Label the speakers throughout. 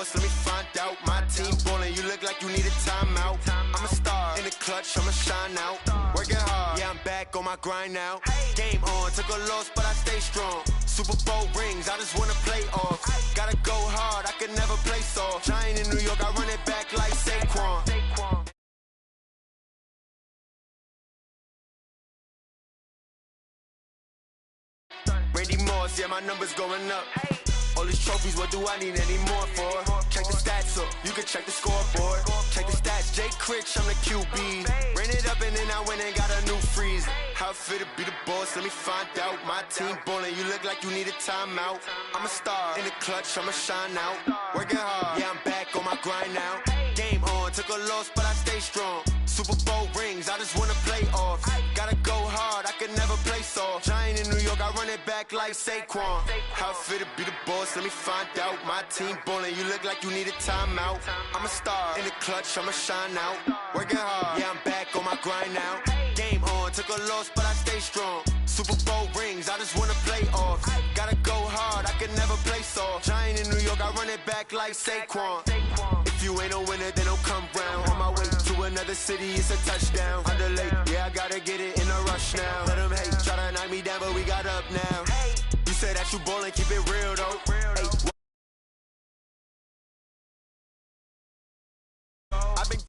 Speaker 1: boss, let me find out. My team ballin', you look like you need a timeout. I'm a star in the clutch, I'ma shine out. Working hard, yeah, I'm back on my grind now. Game on, took a loss, but I stay strong. Super Bowl rings, I just wanna play off. Gotta go hard, I can never play soft. Giant in New York, I run it back like Saquon. Randy Moss, yeah, my numbers going up. All these trophies, what do I need any more for? Check the stats up, you can check the scoreboard. Check the stats, Jay Critch, I'm the QB. Ran it up and then I went and got a new freeze. How it feel to be the boss, let me find out. My team ballin', you look like you need a timeout. I'm a star in the clutch, I'ma shine out. Working hard, yeah, I'm back on my grind now. Game on, took a loss, but I stay strong. Super Bowl rings, I just wanna play off. Gotta go hard, I can never play soft. Giant in New York, I run it back like Saquon. How it feel to be the boss, let me find out. My team ballin', you look like you need a timeout. I'm a star in the clutch, I'ma shine out. Working hard, yeah, I'm back on my grind now. Game on, took a loss, but I stay strong. Super Bowl rings, I just wanna play off. Gotta go hard, I can never play soft. Giant in New York, I run it back like Saquon. If you ain't a winner, then don't come round. On my way to another city, it's a touchdown. Underlay, yeah, I gotta get it in a rush now. Let them hate, try to knock me down, but we got up now. You said that you ballin', keep it real though. Hey, I've been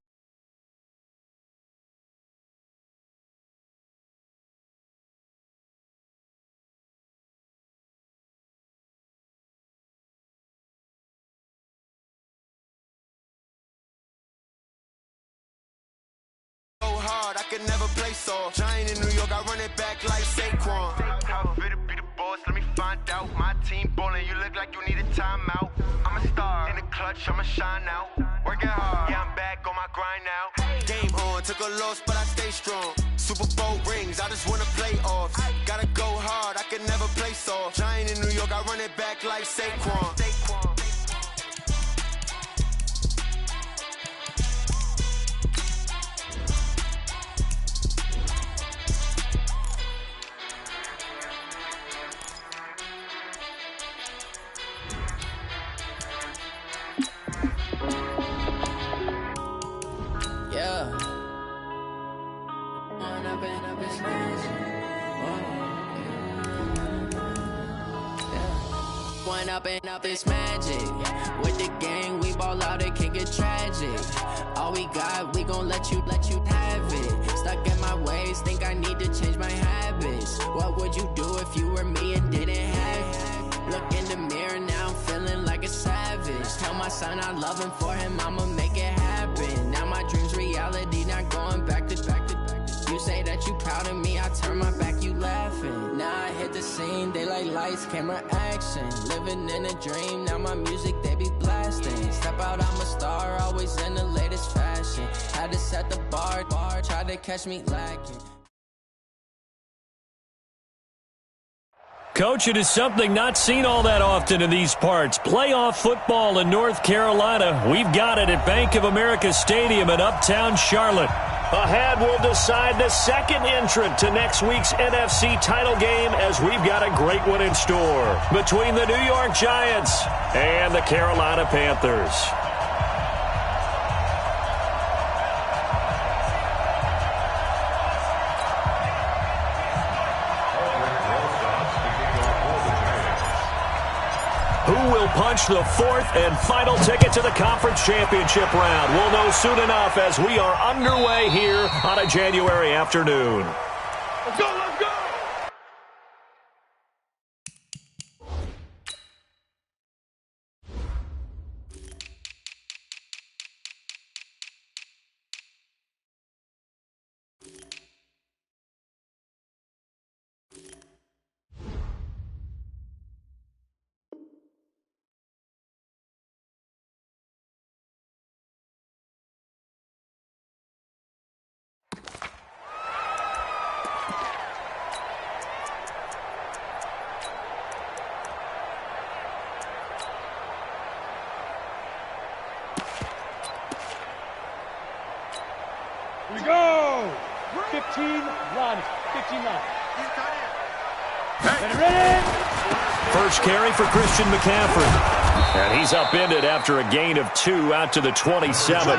Speaker 1: hard, I can never play soft. Giant in New York, I run it back like Saquon. How it feel to be the boss, let me find out. My team ballin', you look like you need a timeout. I'm a star in the clutch, I'ma shine out. Working hard, yeah, I'm back on my grind now. Game on, took a loss, but I stay strong. Super Bowl rings, I just wanna play off. Gotta go hard, I can never play soft. Giant in New York, I run it back like Saquon.
Speaker 2: Up it's magic. With the gang, we ball out, it can get tragic. All we got, we gon' let you have it. Stuck in my ways, think I need to change my habits. What would you do if you were me and didn't have it? Look in the mirror, now I'm feeling like a savage. Tell my son I love him, for him I'ma make it happen. Now my dream's reality, not going back to. You say that you proud of me, I turn my back, you laughing. Now I hit the scene, they like lights, camera, action. Living in a dream, now my music, they be blasting. Step out, I'm a star, always in the latest fashion. Had to set the bar, try to catch me lacking.
Speaker 3: Coach, it is something not seen all that often in these parts. Playoff football in North Carolina. We've got it at Bank of America Stadium in Uptown Charlotte. Ahead, we'll decide the second entrant to next week's NFC title game, as we've got a great one in store between the New York Giants and the Carolina Panthers. Who will punch the fourth and final ticket to the conference championship round? We'll know soon enough as we are underway here on a January afternoon.
Speaker 4: Let's go, let's go! Here we go! 15 line. 15 line.
Speaker 3: First carry for Christian McCaffrey. And he's upended after a gain of 2 out to the 27.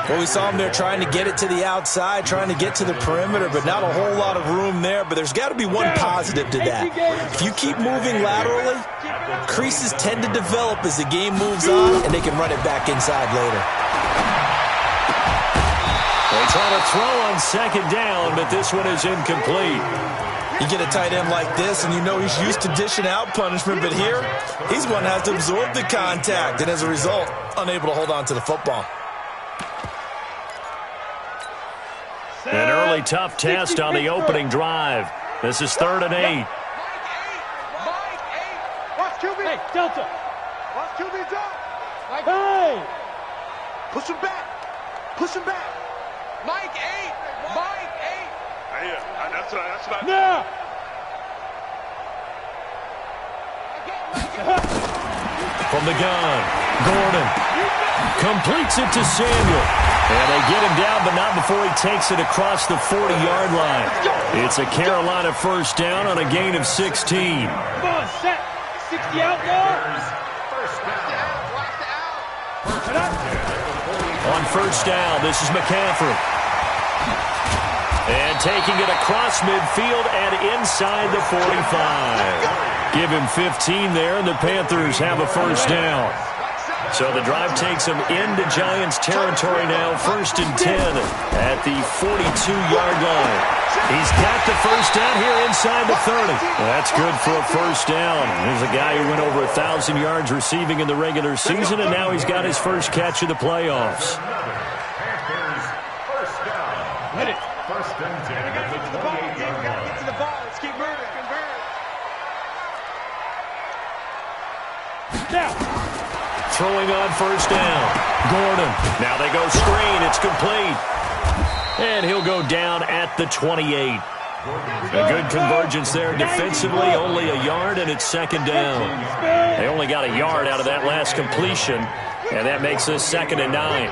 Speaker 5: Well, we saw him there trying to get it to the outside, trying to get to the perimeter, but not a whole lot of room there. But there's got to be one positive to that. If you keep moving laterally, creases tend to develop as the game moves on, and they can run it back inside later.
Speaker 3: They try to throw on second down, but this one is incomplete.
Speaker 5: You get a tight end like this, and you know he's used to dishing out punishment, but here, he's one that has to absorb the contact, and as a result, unable to hold on to the football.
Speaker 3: An early tough test on the opening drive. This is 3rd and 8.
Speaker 4: Watch QB. Hey, Delta. Watch QB drop. Hey. Push him back. Push him back. Mike 8. Mike 8. Yeah, that's right. Now.
Speaker 3: From the gun, Gordon completes it to Samuel. And they get him down, but not before he takes it across the 40-yard line. It's a Carolina first down on a gain of 16.
Speaker 4: Come on, set. 60 out now.
Speaker 3: On first down, this is McCaffrey. And taking it across midfield and inside the 45. Give him 15 there, and the Panthers have a first down. So the drive takes him into Giants territory now, 1st and 10 at the 42-yard line. He's got the first down here inside the 30. That's good for a first down. There's a guy who went over 1,000 yards receiving in the regular season, and now he's got his first catch of the playoffs.
Speaker 4: Hit it. First and 10. Get to the ball. Get to the ball. Let's keep moving. Now.
Speaker 3: Throwing on first down. Gordon. Now they go screen. It's complete. And he'll go down at the 28. A good convergence there defensively. Only a yard, and it's 2nd down. They only got a yard out of that last completion, and that makes this 2nd and 9.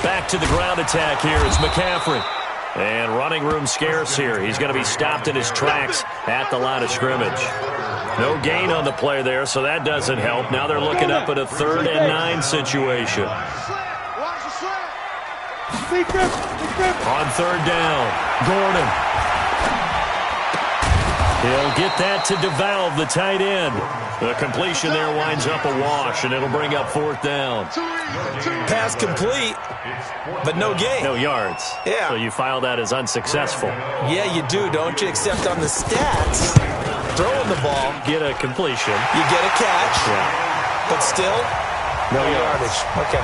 Speaker 3: Back to the ground attack here. It's McCaffrey. And running room scarce here. He's going to be stopped in his tracks at the line of scrimmage. No gain on the play there, so that doesn't help. Now they're looking up at a 3rd and 9 situation. On 3rd down, Gordon. He'll get that to DeValve, the tight end. The completion there winds up a wash, and it'll bring up 4th down.
Speaker 5: Pass complete, but no gain.
Speaker 3: No yards.
Speaker 5: Yeah.
Speaker 3: So you file that as unsuccessful.
Speaker 5: Yeah, you do, don't you? Except on the stats, throwing the ball.
Speaker 3: Get a completion.
Speaker 5: You get a catch.
Speaker 3: Yeah.
Speaker 5: But still, no yardage. Okay.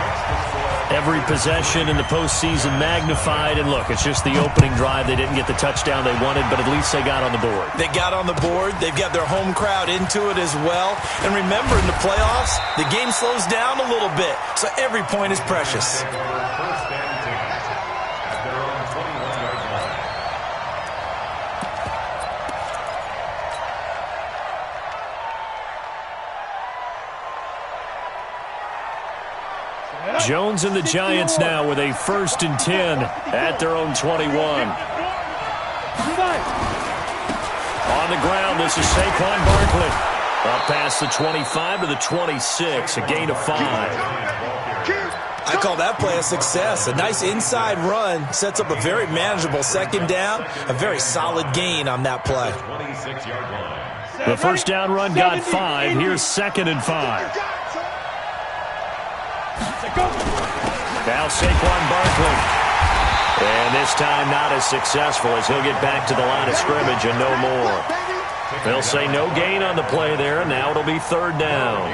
Speaker 3: Every possession in the postseason magnified. And look, it's just the opening drive. They didn't get the touchdown they wanted, but at least they got on the board.
Speaker 5: They got on the board. They've got their home crowd into it as well. And remember, in the playoffs, the game slows down a little bit. So every point is precious.
Speaker 3: Jones and the Giants now with a 1st and 10 at their own 21. On the ground, this is Saquon Barkley. Up past the 25 to the 26, a gain of 5.
Speaker 5: I call that play a success. A nice inside run sets up a very manageable 2nd down. A very solid gain on that play.
Speaker 3: The first down run got 5. Here's 2nd and 5. Now Saquon Barkley. And this time not as successful as he'll get back to the line of scrimmage and no more. They'll say no gain on the play there. Now it'll be 3rd down.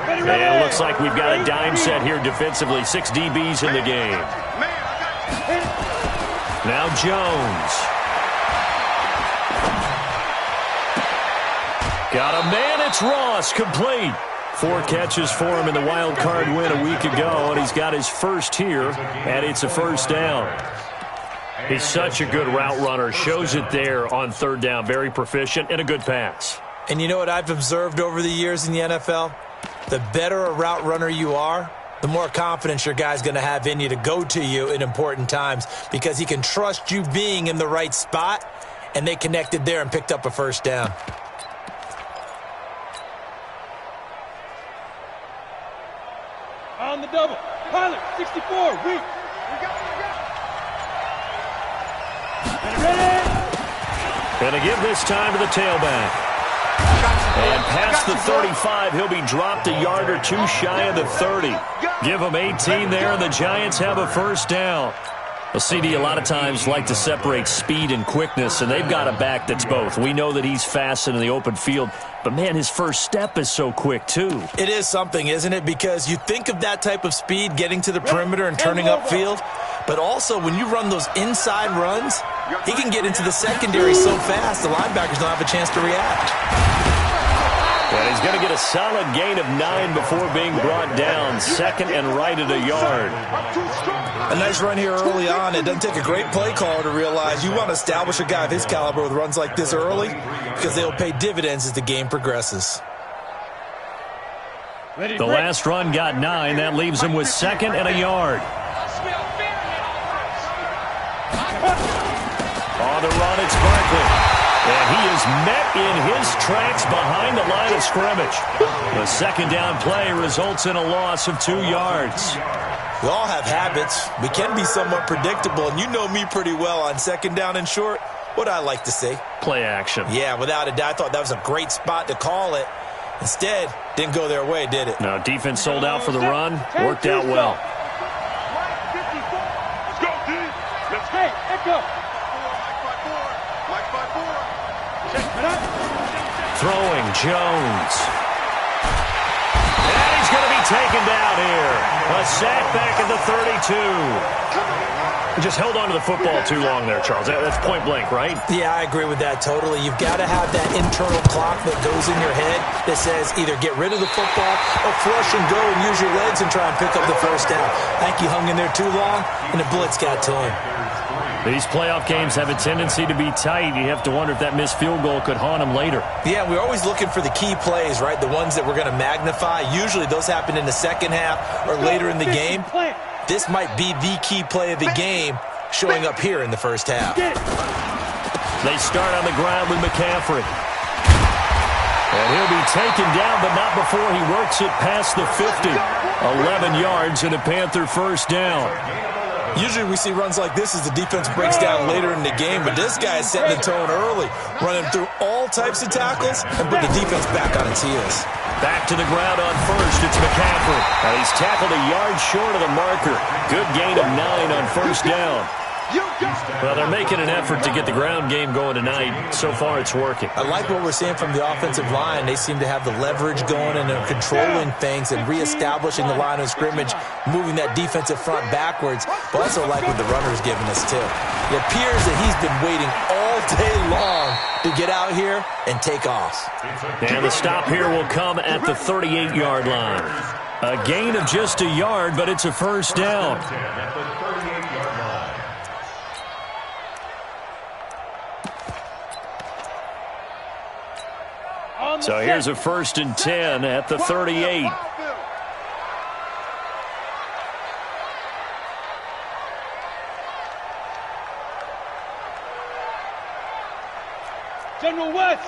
Speaker 3: And it looks like we've got a dime set here defensively. 6 DBs in the game. Now Jones. Got a man. It's Ross. Complete. 4 catches for him in the wild card win a week ago, and he's got his first here, and it's a first down. He's such a good route runner. Shows it there on 3rd down. Very proficient and a good pass.
Speaker 5: And you know what I've observed over the years in the NFL? The better a route runner you are, the more confidence your guy's going to have in you to go to you in important times because he can trust you being in the right spot, and they connected there and picked up a first down.
Speaker 4: double. Pilot, 64, weak.
Speaker 3: Going to give this time to the tailback. And past the 35, he'll be dropped a yard or two shy of the 30. Give him 18 there, and the Giants have a first down. Well, CD, a lot of times like to separate speed and quickness, and they've got a back that's both. We know that he's fast in the open field, but, man, his first step is so quick, too.
Speaker 5: It is something, isn't it? Because you think of that type of speed getting to the perimeter and turning upfield, but also when you run those inside runs, he can get into the secondary so fast the linebackers don't have a chance to react.
Speaker 3: And he's going to get a solid gain of 9 before being brought down. Second and right at a yard.
Speaker 5: A nice run here early on. It doesn't take a great play caller to realize you want to establish a guy of his caliber with runs like this early because they'll pay dividends as the game progresses.
Speaker 3: The last run got 9. That leaves him with second and a yard. On the run, it's Barkley. And he is met in his tracks behind the line of scrimmage. The second down play results in a loss of 2 yards.
Speaker 5: We all have habits. We can be somewhat predictable, and you know me pretty well on second down and short. What I like to say?
Speaker 3: Play action.
Speaker 5: Yeah, without a doubt. I thought that was a great spot to call it. Instead, didn't go their way, did it?
Speaker 3: No, defense sold out for the run. Worked out well.
Speaker 4: Let's go, D. Let's go. Echo.
Speaker 3: Throwing Jones. And he's going to be taken down here. A sack back at the 32. Just held on to the football too long there, Charles. That's point blank, right?
Speaker 5: Yeah, I agree with that totally. You've got to have that internal clock that goes in your head that says either get rid of the football or flush and go and use your legs and try and pick up the first down. I think he hung in there too long, and the blitz got to him.
Speaker 3: These playoff games have a tendency to be tight. You have to wonder if that missed field goal could haunt him later.
Speaker 5: Yeah, we're always looking for the key plays, right? The ones that we're going to magnify. Usually those happen in the second half or later in the game. This might be the key play of the game showing up here in the first half.
Speaker 3: They start on the ground with McCaffrey. And he'll be taken down, but not before he works it past the 50. 11 yards and a Panther first down.
Speaker 5: Usually we see runs like this as the defense breaks down later in the game, but this guy is setting the tone early, running through all types of tackles and put the defense back on its heels.
Speaker 3: Back to the ground on first, it's McCaffrey. Now he's tackled a yard short of the marker. Good gain of 9 on first down. Well, they're making an effort to get the ground game going tonight. So far, it's working.
Speaker 5: I like what we're seeing from the offensive line. They seem to have the leverage going and they're controlling things and reestablishing the line of scrimmage, moving that defensive front backwards. But also like what the runner's giving us, too. It appears that he's been waiting all day long to get out here and take off.
Speaker 3: And the stop here will come at the 38-yard line. A gain of just a yard, but it's a first down. So here's a 1st and 10 at the 38.
Speaker 4: General West.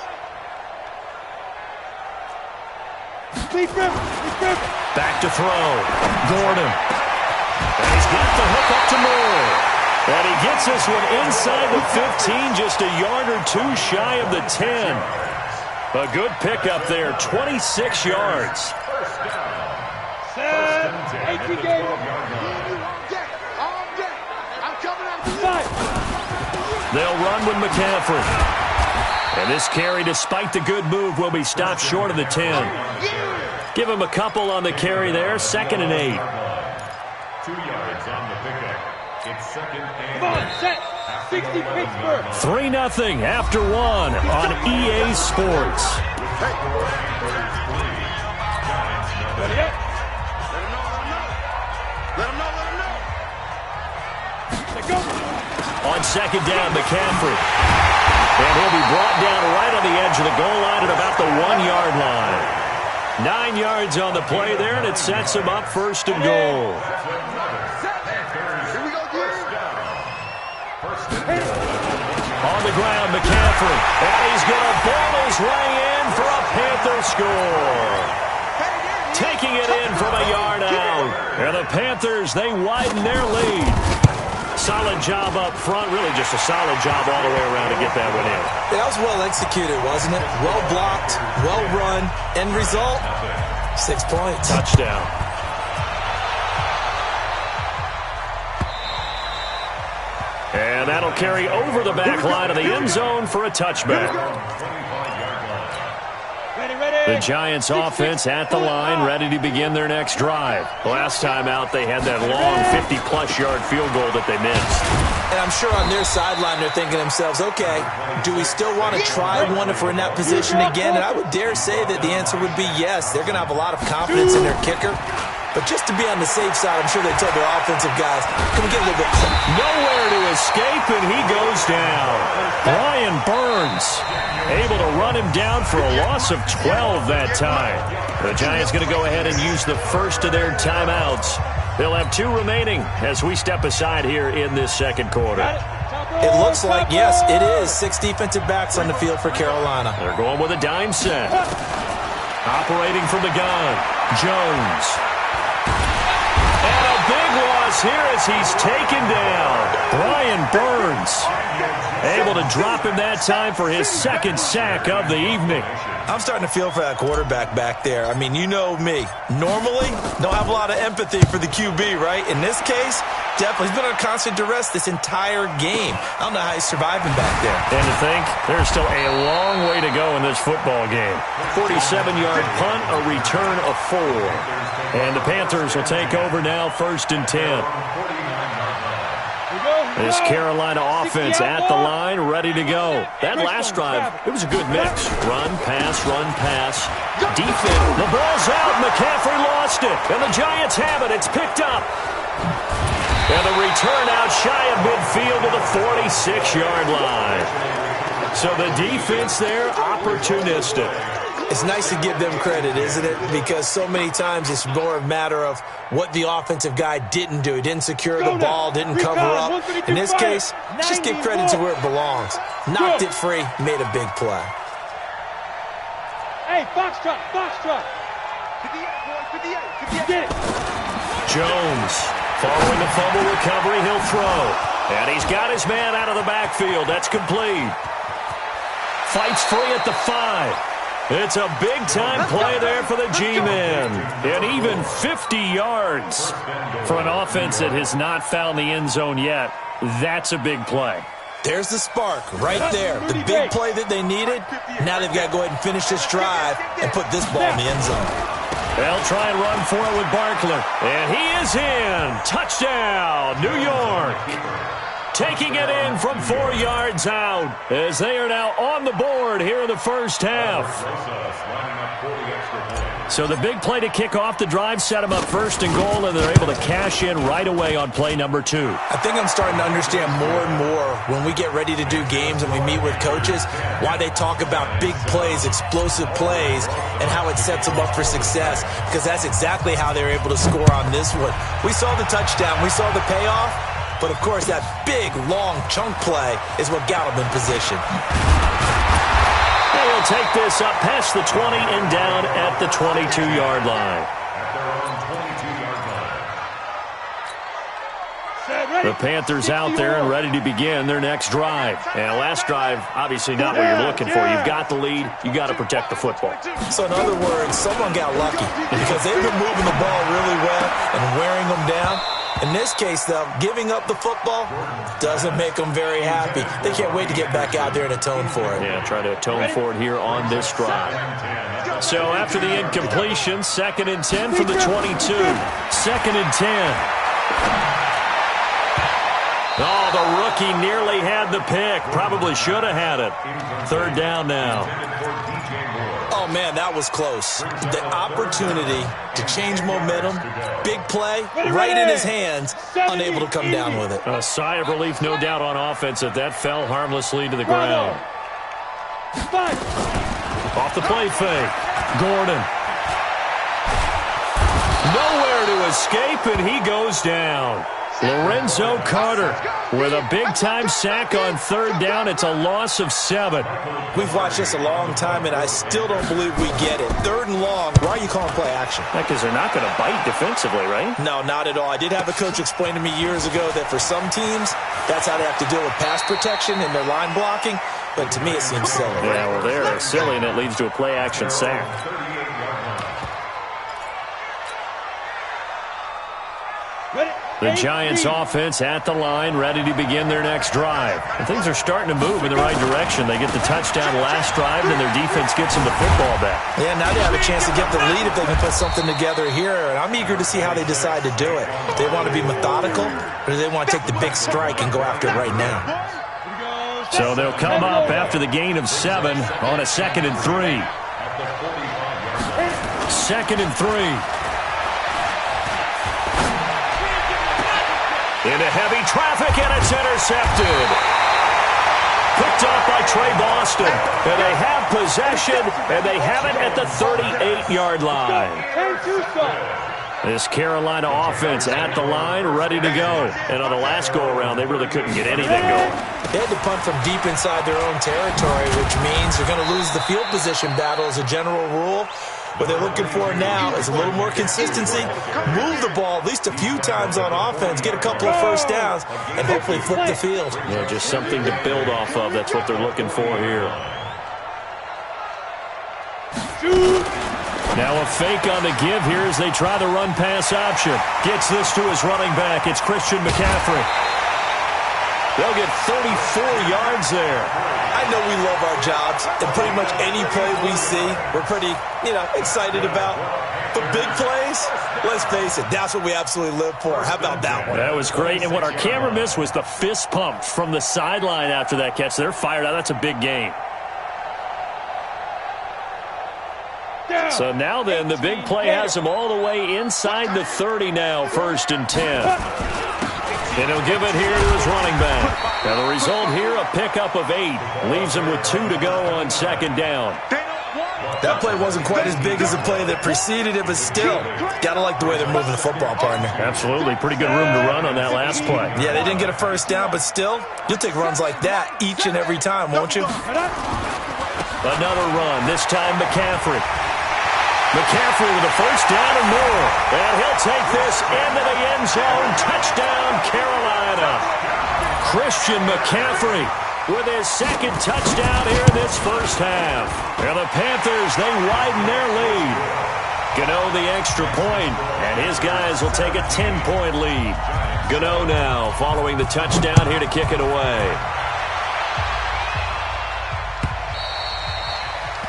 Speaker 3: Back to throw. Gordon. And he's got the hook up to Moore. And he gets this one inside the 15, just a yard or two shy of the 10. A good pickup there, 26 yards. They'll run with McCaffrey. And this carry, despite the good move, will be stopped short of the 10. Give him a couple on the carry there, 2nd and 8.
Speaker 4: 2 yards on the pickup. It's 2nd and
Speaker 3: 3-0 after 1 on EA Sports. On 2nd down, McCaffrey. And he'll be brought down right on the edge of the goal line at about the 1-yard line. 9 yards on the play there, and it sets him up 1st and goal. On the ground, McCaffrey. And he's going to ball his way in for a Panther score. taking it in from a yard out. And the Panthers, they widen their lead. Solid job up front, really just a solid job all the way around to get that one in.
Speaker 5: That was well executed, wasn't it? Well blocked, well run. End result, 6 points.
Speaker 3: Touchdown. And that'll carry over the back line of the end zone for a touchback. The Giants offense at the line, ready to begin their next drive. Last time out, they had that long 50-plus yard field goal that they missed.
Speaker 5: And I'm sure on their sideline, they're thinking to themselves, okay, do we still want to try one if we're in that position again? And I would dare say that the answer would be yes. They're going to have a lot of confidence in their kicker. But just to be on the safe side, I'm sure they told their offensive guys, can we get a little bit closer?
Speaker 3: Nowhere to escape, and he goes down. Brian Burns able to run him down for a loss of 12 that time. The Giants going to go ahead and use the first of their timeouts. They'll have 2 remaining as we step aside here in this second quarter.
Speaker 5: It looks like, yes, it is 6 defensive backs on the field for Carolina.
Speaker 3: They're going with a dime set. Operating from the gun, Jones. And a big loss here as he's taken down. Brian Burns able to drop him that time for his second sack of the evening.
Speaker 5: I'm starting to feel for that quarterback back there. I mean, you know me. Normally, don't have a lot of empathy for the QB, right? In this case, definitely. He's been under constant duress this entire game. I don't know how he's surviving back there.
Speaker 3: And to think, there's still a long way to go in this football game. 47-yard punt, a return of 4. And the Panthers will take over now, 1st and 10. This Carolina offense at the line, ready to go. That last drive, it was a good mix. Run, pass, defense. The ball's out. McCaffrey lost it. And the Giants have it. It's picked up. And the return out shy of midfield to the 46-yard line. So the defense there, opportunistic.
Speaker 5: It's nice to give them credit, isn't it? Because so many times it's more a matter of what the offensive guy didn't do. He didn't secure the ball, didn't cover up. In this case, just give credit to where it belongs. Knocked it free, made a big play.
Speaker 4: Hey, box truck. Get it.
Speaker 3: Jones, following the fumble recovery, he'll throw. And he's got his man out of the backfield. That's complete. Fights free at the 5. It's a big-time play there for the G-men. And even 50 yards for an offense that has not found the end zone yet. That's a big play.
Speaker 5: There's the spark right there. The big play that they needed. Now they've got to go ahead and finish this drive and put this ball in the end zone.
Speaker 3: They'll try and run for it with Barkley. And he is in. Touchdown, New York. Taking it in from 4 yards out as they are now on the board here in the first half. So the big play to kick off the drive set them up 1st and goal, and they're able to cash in right away on play number 2.
Speaker 5: I think I'm starting to understand more and more when we get ready to do games and we meet with coaches why they talk about big plays, explosive plays, and how it sets them up for success, because that's exactly how they're able to score on this one. We saw the touchdown. We saw the payoff. But, of course, that big, long chunk play is what got them in position.
Speaker 3: They will take this up past the 20 and down at the 22-yard line. The Panthers out there and ready to begin their next drive. And last drive, obviously not what you're looking for. You've got the lead. You've got to protect the football.
Speaker 5: So, in other words, someone got lucky because they've been moving the ball really well and wearing them down. In this case, though, giving up the football doesn't make them very happy. They can't wait to get back out there and atone for it.
Speaker 3: Yeah, try to atone for it here on this drive. So after the incompletion, 2nd and 10 from the 22. 2nd and 10. Oh, the rookie nearly had the pick. Probably should have had it. 3rd down now.
Speaker 5: Oh, man, that was close. The opportunity to change momentum, big play, right in his hands, unable to come down with it.
Speaker 3: A sigh of relief, no doubt, on offense that fell harmlessly to the ground. Off the play fake. Gordon. Nowhere to escape, and he goes down. Lorenzo Carter with a big-time sack on third down. It's a loss of 7.
Speaker 5: We've watched this a long time, and I still don't believe we get it. 3rd and long. Why are you calling play action?
Speaker 3: Because they're not going to bite defensively, right?
Speaker 5: No, not at all. I did have a coach explain to me years ago that for some teams, that's how they have to deal with pass protection and their line blocking. But to me, it seems silly.
Speaker 3: Yeah, well, they're silly, and it leads to a play action sack. The Giants offense at the line, ready to begin their next drive. And things are starting to move in the right direction. They get the touchdown last drive, and their defense gets them the football back.
Speaker 5: Yeah, now they have a chance to get the lead if they can put something together here. And I'm eager to see how they decide to do it. Do they want to be methodical, or do they want to take the big strike and go after it right now?
Speaker 3: So they'll come up after the gain of 7 on a 2nd and 3. 2nd and 3. Into heavy traffic, and it's intercepted. Picked off by Trey Boston. And they have possession, and they have it at the 38-yard line. This Carolina offense at the line, ready to go. And on the last go-around, they really couldn't get anything going.
Speaker 5: They had to punt from deep inside their own territory, which means they're going to lose the field position battle as a general rule. What they're looking for now is a little more consistency, move the ball at least a few times on offense, get a couple of first downs, and hopefully flip the field.
Speaker 3: Yeah, just something to build off of. That's what they're looking for here. Now a fake on the give here as they try the run-pass option. Gets this to his running back. It's Christian McCaffrey. They'll get 34 yards there.
Speaker 5: I know we love our jobs, and pretty much any play we see, we're pretty, excited about. But big plays, let's face it, that's what we absolutely live for. How about that one?
Speaker 3: That was great, and what our camera missed was the fist pump from the sideline after that catch. They're fired out. That's a big game. So now then, the big play has them all the way inside the 30 now, 1st and 10. And he'll give it here to his running back. Now the result here, a pickup of 8. Leaves him with 2 to go on 2nd down.
Speaker 5: That play wasn't quite as big as the play that preceded it, but still, gotta like the way they're moving the football, partner.
Speaker 3: Absolutely. Pretty good room to run on that last play.
Speaker 5: Yeah, they didn't get a first down, but still, you'll take runs like that each and every time, won't you?
Speaker 3: Another run, this time McCaffrey. McCaffrey with a first down and more. And he'll take this into the end zone. Touchdown, Carolina. Christian McCaffrey with his 2nd touchdown here in this first half. And the Panthers, they widen their lead. Gano the extra point, and his guys will take a 10-point lead. Gano now following the touchdown here to kick it away.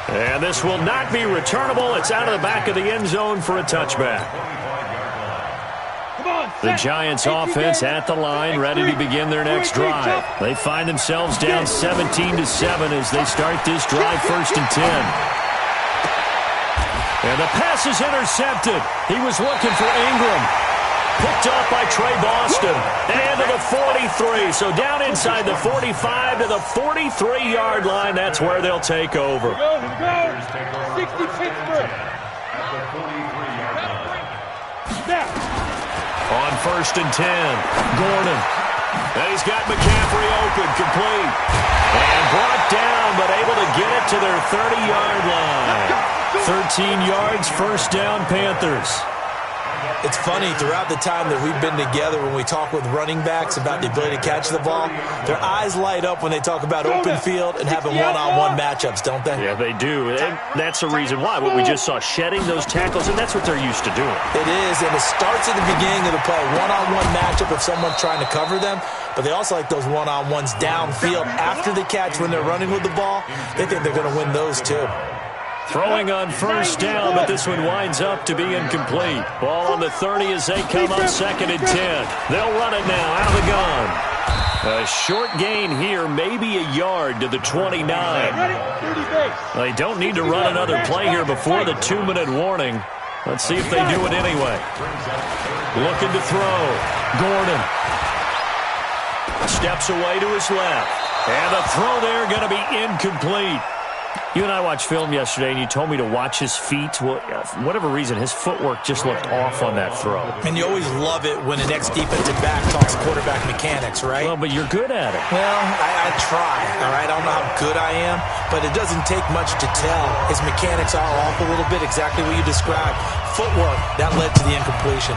Speaker 3: And this will not be returnable. It's out of the back of the end zone for a touchback. The Giants offense at the line, ready to begin their next drive. They find themselves down 17-7 as they start this drive, 1st and 10. And the pass is intercepted. He was looking for Ingram. Picked off by Trey Boston. And to the 43. So down inside the 45 to the 43-yard line. That's where they'll take over.
Speaker 4: Here we go. 60 Pittsburgh.
Speaker 3: On 1st and 10, Gordon. And he's got McCaffrey open, complete. And brought down, but able to get it to their 30-yard line. 13 yards, 1st down, Panthers.
Speaker 5: It's funny, throughout the time that we've been together, when we talk with running backs about the ability to catch the ball, their eyes light up when they talk about open field and having one-on-one matchups, don't they?
Speaker 3: Yeah, they do. And that's the reason why. What we just saw, shedding those tackles, and that's what they're used to doing.
Speaker 5: It is, and it starts at the beginning of the play. One-on-one matchup if someone's trying to cover them, but they also like those one-on-ones downfield after the catch when they're running with the ball. They think they're going to win those, too.
Speaker 3: Throwing on 1st down, but this one winds up to be incomplete. Ball on the 30 as they come up 2nd and 10. They'll run it now out of the gun. A short gain here, maybe a yard to the 29. They don't need to run another play here before the 2-minute warning. Let's see if they do it anyway. Looking to throw. Gordon. Steps away to his left. And the throw there going to be incomplete. You and I watched film yesterday, and you told me to watch his feet. Well, for whatever reason, his footwork just looked off on that throw.
Speaker 5: And you always love it when an ex-defensive back talks quarterback mechanics, right?
Speaker 3: Well, but you're good at it.
Speaker 5: Well, I try, all right? I don't know how good I am, but it doesn't take much to tell. His mechanics are off a little bit, exactly what you described. Footwork, that led to the incompletion.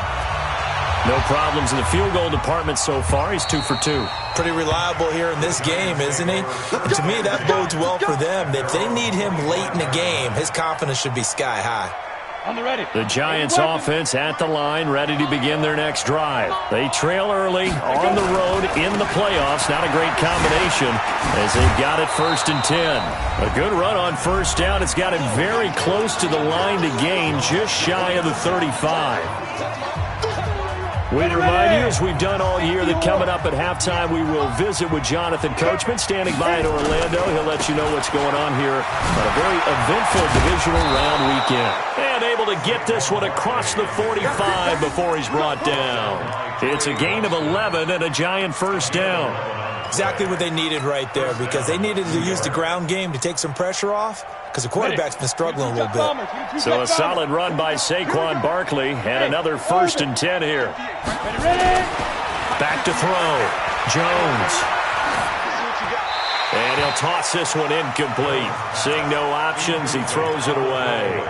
Speaker 3: No problems in the field goal department so far. He's 2 for 2.
Speaker 5: Pretty reliable here in this game, isn't he? And to me, that bodes well for them. If they need him late in the game, his confidence should be sky high.
Speaker 4: On the ready.
Speaker 3: The Giants offense at the line, ready to begin their next drive. They trail early on the road in the playoffs. Not a great combination as they've got it 1st and 10. A good run on 1st down. It's got him very close to the line to gain, just shy of the 35. We remind you, as we've done all year, that coming up at halftime, we will visit with Jonathan Coachman, standing by in Orlando. He'll let you know what's going on here on a very eventful divisional round weekend. And able to get this one across the 45 before he's brought down. It's a gain of 11 and a Giant 1st down.
Speaker 5: Exactly what they needed right there, because they needed to use the ground game to take some pressure off, because the quarterback's been struggling a little bit.
Speaker 3: So a solid run by Saquon Barkley, and another 1st and 10 here. Back to throw. Jones. And he'll toss this one incomplete. Seeing no options, he throws it away.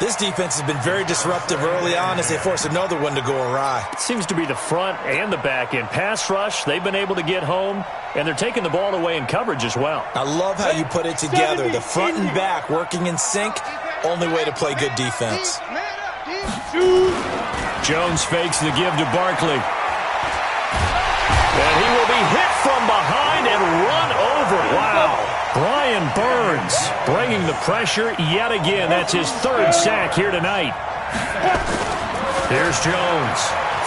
Speaker 5: This defense has been very disruptive early on as they force another one to go awry.
Speaker 3: It seems to be the front and the back end. Pass rush, they've been able to get home, and they're taking the ball away in coverage as well.
Speaker 5: I love how you put it together. The front and back working in sync, only way to play good defense.
Speaker 3: Jones fakes the give to Barkley. And he will be hit from behind and run over. Wow. Brian Burns bringing the pressure yet again. That's his 3rd sack here tonight. Here's Jones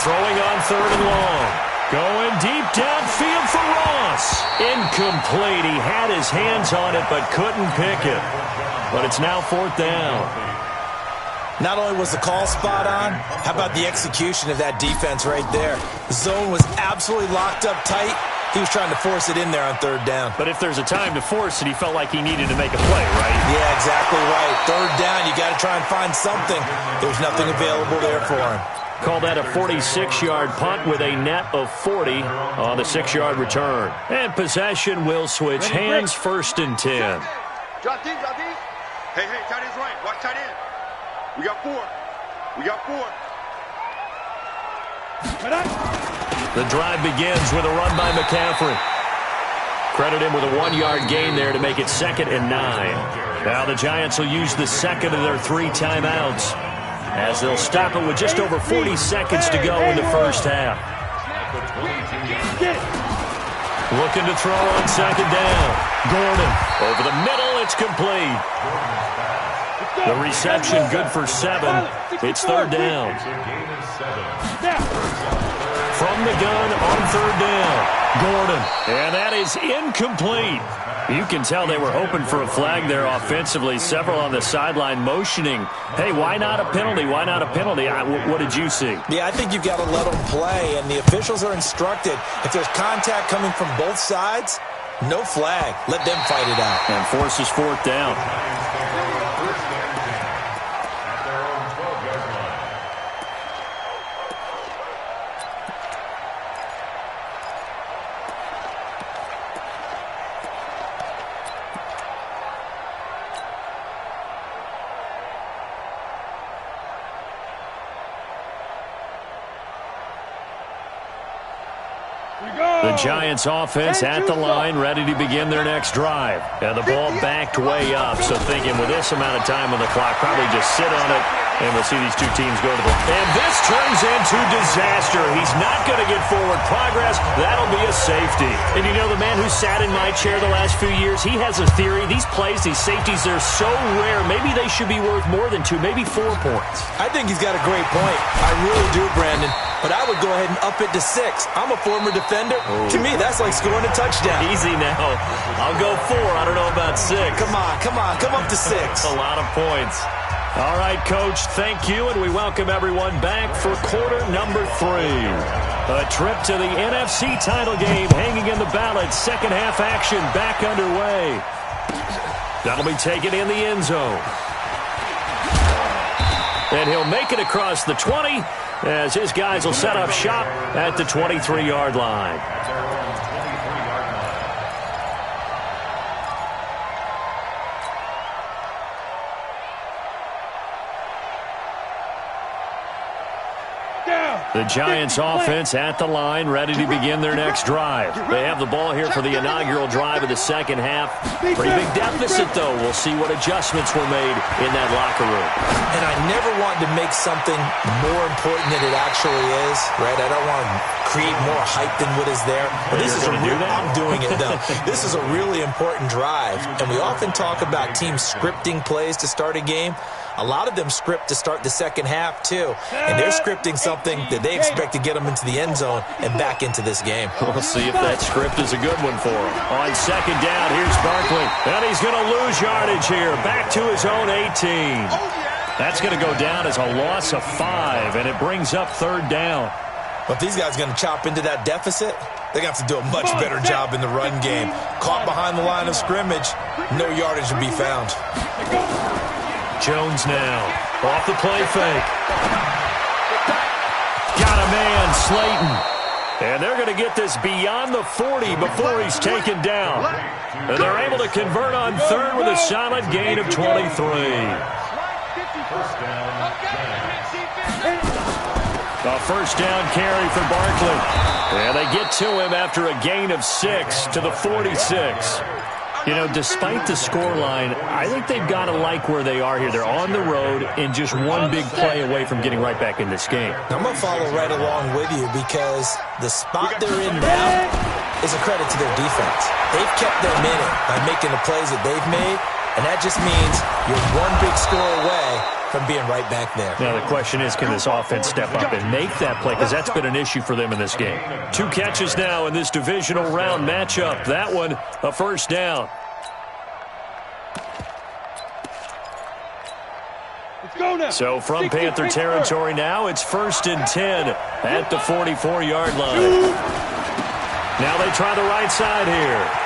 Speaker 3: throwing on 3rd and long. Going deep downfield for Ross. Incomplete. He had his hands on it but couldn't pick it. But it's now 4th down.
Speaker 5: Not only was the call spot on, how about the execution of that defense right there? The zone was absolutely locked up tight. He was trying to force it in there on 3rd down.
Speaker 3: But if there's a time to force it, he felt like he needed to make a play, right?
Speaker 5: Yeah, exactly right. 3rd down, you got to try and find something. There's nothing available there for him.
Speaker 3: Call that a 46-yard punt with a net of 40 on the 6-yard return. And possession will switch hands, 1st and 10.
Speaker 4: Drop deep, drop deep. Hey, tight end's right. Watch tight end. We got 4. We got 4.
Speaker 3: The drive begins with a run by McCaffrey. Credit him with a 1-yard gain there to make it 2nd and 9. Now the Giants will use the 2nd of their 3 timeouts, as they'll stop it with just over 40 seconds to go in the 1st half. Looking to throw on 2nd down. Gordon over the middle. It's complete. The reception good for 7. It's 3rd down. From the gun on 3rd down. Gordon. And that is incomplete. You can tell they were hoping for a flag there offensively. Several on the sideline motioning, hey, why not a penalty? Why not a penalty? What did you see?
Speaker 5: Yeah, I think you've got to let them play, and the officials are instructed. If there's contact coming from both sides, no flag. Let them fight it out.
Speaker 3: And forces 4th down. The Giants offense at the line, ready to begin their next drive. And the ball backed way up, so thinking with this amount of time on the clock, probably just sit on it, and we'll see these two teams go to the... And this turns into disaster. He's not going to get forward progress. That'll be a safety. And you know, the man who sat in my chair the last few years, he has a theory. These plays, these safeties, they're so rare. Maybe they should be worth more than 2, maybe 4 points.
Speaker 5: I think he's got a great point. I really do, Brandon. But I would go ahead and up it to 6. I'm a former defender. Oh. To me, that's like scoring a touchdown.
Speaker 3: Easy now. I'll go 4. I don't know about 6.
Speaker 5: Come on. Come up to 6.
Speaker 3: That's a lot of points. All right, Coach, thank you, and we welcome everyone back for quarter number 3. A trip to the NFC title game hanging in the balance. Second half action back underway. That'll be taken in the end zone. And he'll make it across the 20 as his guys will set up shop at the 23-yard line. The Giants offense at the line, ready to begin their next drive. They have the ball here for the inaugural drive of the second half. Pretty big deficit, though. We'll see what adjustments were made in that locker room.
Speaker 5: And I never wanted to make something more important than it actually is, right? I don't want to create more hype than what is there. But this is I'm doing it, though. This is a really important drive. And we often talk about teams scripting plays to start a game. A lot of them script to start the second half, too. And they're scripting something that they expect to get them into the end zone and back into this game.
Speaker 3: We'll see if that script is a good one for him. On second down, here's Barkley. And he's going to lose yardage here. Back to his own 18. That's going to go down as a loss of 5, and it brings up third down.
Speaker 5: But if these guys are going to chop into that deficit, they're going to have to do a much better job in the run game. Caught behind the line of scrimmage, no yardage to be found.
Speaker 3: Jones now, off the play fake. Got a man, Slayton. And they're going to get this beyond the 40 before he's taken down. And they're able to convert on third with a solid gain of 23. A first down carry for Barkley. And they get to him after a gain of 6 to the 46. You know, despite the scoreline, I think they've got to like where they are here. They're on the road and just one big play away from getting right back in this game.
Speaker 5: I'm going to follow right along with you because the spot they're in now is a credit to their defense. They've kept them in it by making the plays that they've made, and that just means you're one big score away from being right back there.
Speaker 3: Now, the question is, can this offense step up and make that play? Because that's been an issue for them in this game. 2 catches now in this divisional round matchup. That one, a first down. So from Panther territory now, it's 1st and 10 at the 44-yard line. Now they try the right side here.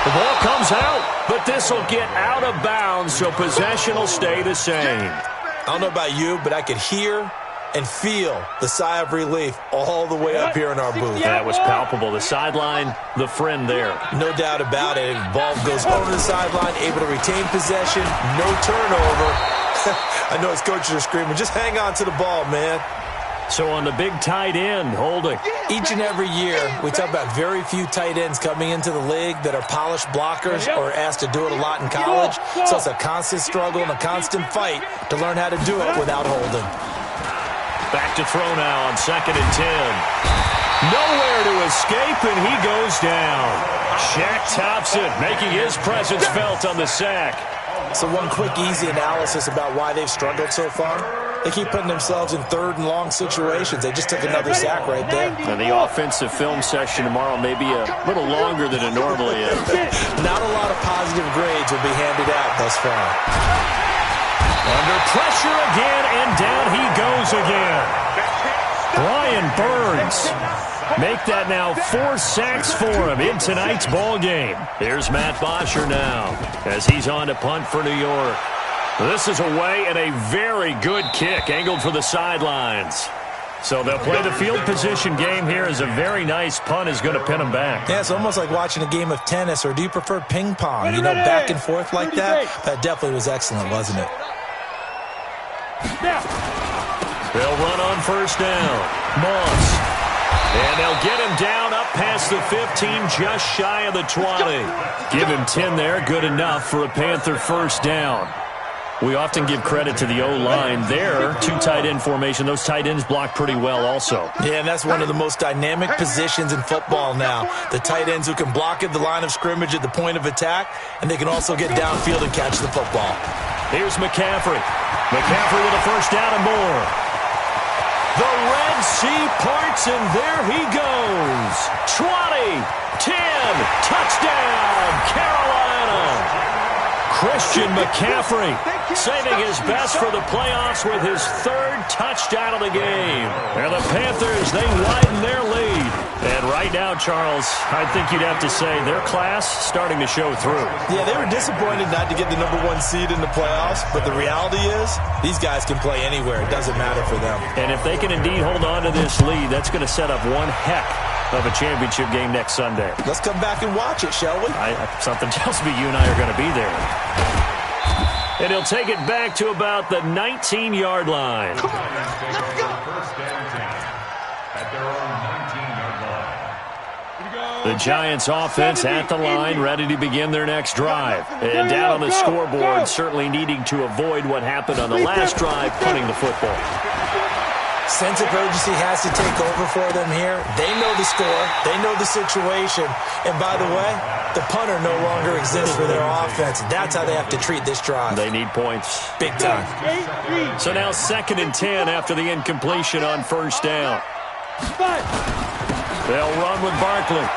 Speaker 3: The ball comes out, but this will get out of bounds, so possession will stay the same.
Speaker 5: I don't know about you, but I could hear and feel the sigh of relief all the way up here in our booth.
Speaker 3: That was palpable. The sideline, the friend there.
Speaker 5: No doubt about it. The ball goes over the sideline, able to retain possession, no turnover. I know his coaches are screaming, just hang on to the ball, man.
Speaker 3: So on the big tight end, holding.
Speaker 5: Each and every year, we talk about very few tight ends coming into the league that are polished blockers or asked to do it a lot in college. So it's a constant struggle and a constant fight to learn how to do it without holding.
Speaker 3: Back to throw now on 2nd and 10. Nowhere to escape, and he goes down. Shaq Thompson making his presence felt on the sack.
Speaker 5: So one quick, easy analysis about why they've struggled so far. They keep putting themselves in 3rd and long situations. They just took another sack right there.
Speaker 3: And the offensive film session tomorrow may be a little longer than it normally is.
Speaker 5: Not a lot of positive grades will be handed out thus far.
Speaker 3: Under pressure again, and down he goes again. Brian Burns. Make that now 4 sacks for him in tonight's ball game. Here's Matt Bosher now as he's on to punt for New York. This is away and a very good kick angled for the sidelines. So they'll play the field position game here as a very nice punt is going to pin them back.
Speaker 5: Yeah, it's almost like watching a game of tennis, or do you prefer ping pong? You know, back and forth like that? That definitely was excellent, wasn't it?
Speaker 3: They'll run on first down. Moss. And they'll get him down up past the 15, just shy of the 20. Give him 10 there, good enough for a Panther first down. We often give credit to the O-line there. 2 tight end formation. Those tight ends block pretty well also.
Speaker 5: Yeah, and that's one of the most dynamic positions in football now. The tight ends who can block at the line of scrimmage at the point of attack, and they can also get downfield and catch the football.
Speaker 3: Here's McCaffrey. McCaffrey with a first down and more. The Red Sea parts, and there he goes. 20, 10, touchdown, Carolina. Christian McCaffrey saving his best for the playoffs with his 3rd touchdown of the game. And the Panthers, they widen their lead. And Right now, Charles, I think you'd have to say their class starting to show through.
Speaker 5: Yeah, they were disappointed not to get the #1 seed in the playoffs, but the reality is these guys can play anywhere. It doesn't matter for them.
Speaker 3: And if they can indeed hold on to this lead, that's going to set up one heck of a championship game next Sunday.
Speaker 5: Let's come back and watch it, shall we?
Speaker 3: Something tells me you and I are going to be there. And he'll take it back to about the 19-yard line.
Speaker 4: Come on, let's go.
Speaker 6: First down 10 at their own 19-yard line.
Speaker 3: The Giants offense at the line, ready to begin their next drive. And down on the scoreboard, certainly needing to avoid what happened on the last drive, punting the football.
Speaker 5: Sense of urgency has to take over for them here. They know the score. They know the situation. And by the way, the punter no longer exists for their offense. That's how they have to treat this drive.
Speaker 3: They need points.
Speaker 5: Big time.
Speaker 3: So now 2nd and 10 after the incompletion on first down. They'll run with Barkley.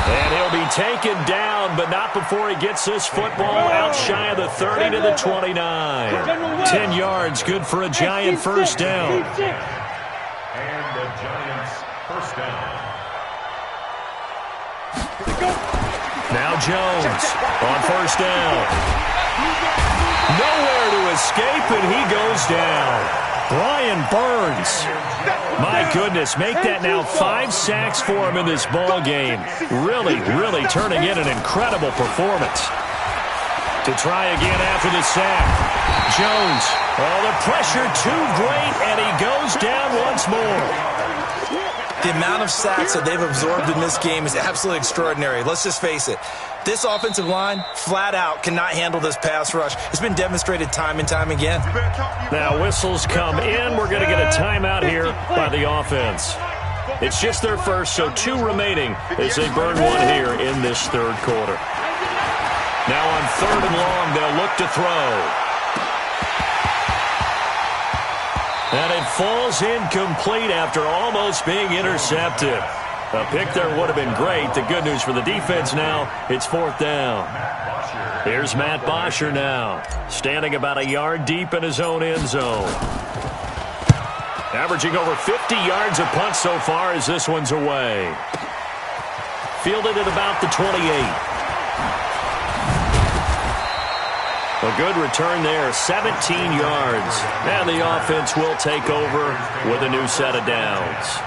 Speaker 3: And he'll be taken down, but not before he gets this football out shy of the 30 to the 29. 10 yards, good for a Giant first down.
Speaker 6: And the Giants first down.
Speaker 3: Now Jones on first down. Nowhere to escape, and he goes down. Brian Burns. My goodness, make that now 5 sacks for him in this ball game. Really, really turning in an incredible performance. To try again after the sack. Jones. Oh, the pressure too great, and he goes down once more.
Speaker 5: The amount of sacks that they've absorbed in this game is absolutely extraordinary. Let's just face it. This offensive line, flat out, cannot handle this pass rush. It's been demonstrated time and time again.
Speaker 3: Now whistles come in. We're going to get a timeout here by the offense. It's just their first, so 2 remaining as they burn one here in this third quarter. Now on 3rd and long, they'll look to throw. And it falls incomplete after almost being intercepted. A pick there would have been great. The good news for the defense now, it's 4th down. Here's Matt Bosher now, standing about a yard deep in his own end zone. Averaging over 50 yards a punt so far as this one's away. Fielded at about the 28. A good return there, 17 yards. And the offense will take over with a new set of downs.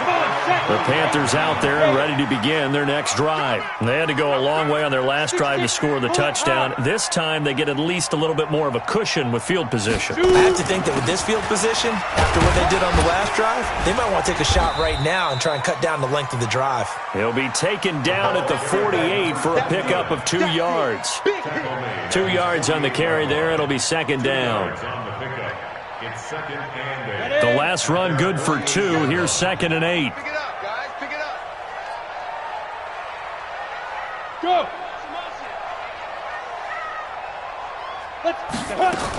Speaker 3: The Panthers out there and ready to begin their next drive. They had to go a long way on their last drive to score the touchdown. This time they get at least a little bit more of a cushion with field position.
Speaker 5: I have to think that with this field position, after what they did on the last drive, they might want to take a shot right now and try and cut down the length of the drive.
Speaker 3: He'll be taken down at the 48 for a pickup of 2 yards. 2 yards on the carry there. It'll be 2nd down. The last run good for 2. Here's 2nd and 8.
Speaker 4: Pick it up, guys. Pick it up.
Speaker 7: Go.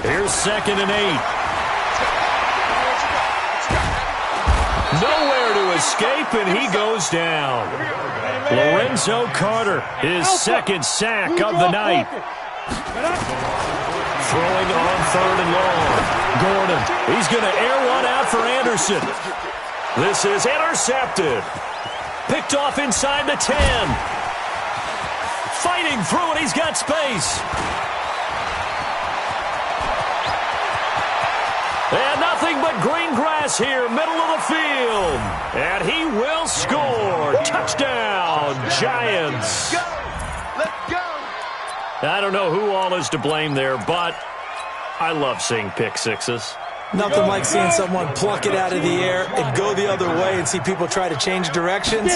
Speaker 3: Here's 2nd and 8. Nowhere to escape, and he goes down. Lorenzo Carter, his 2nd sack of the night. Throwing on 3rd and long. Gordon, he's going to air one out for Anderson. This is intercepted. Picked off inside the 10. Fighting through it, he's got space. And nothing but green grass here, middle of the field. And he will score. Touchdown, Giants.
Speaker 4: Let's go.
Speaker 3: I don't know who all is to blame there, but I love seeing pick sixes.
Speaker 5: Nothing like seeing someone pluck it out of the air and go the other way and see people try to change directions.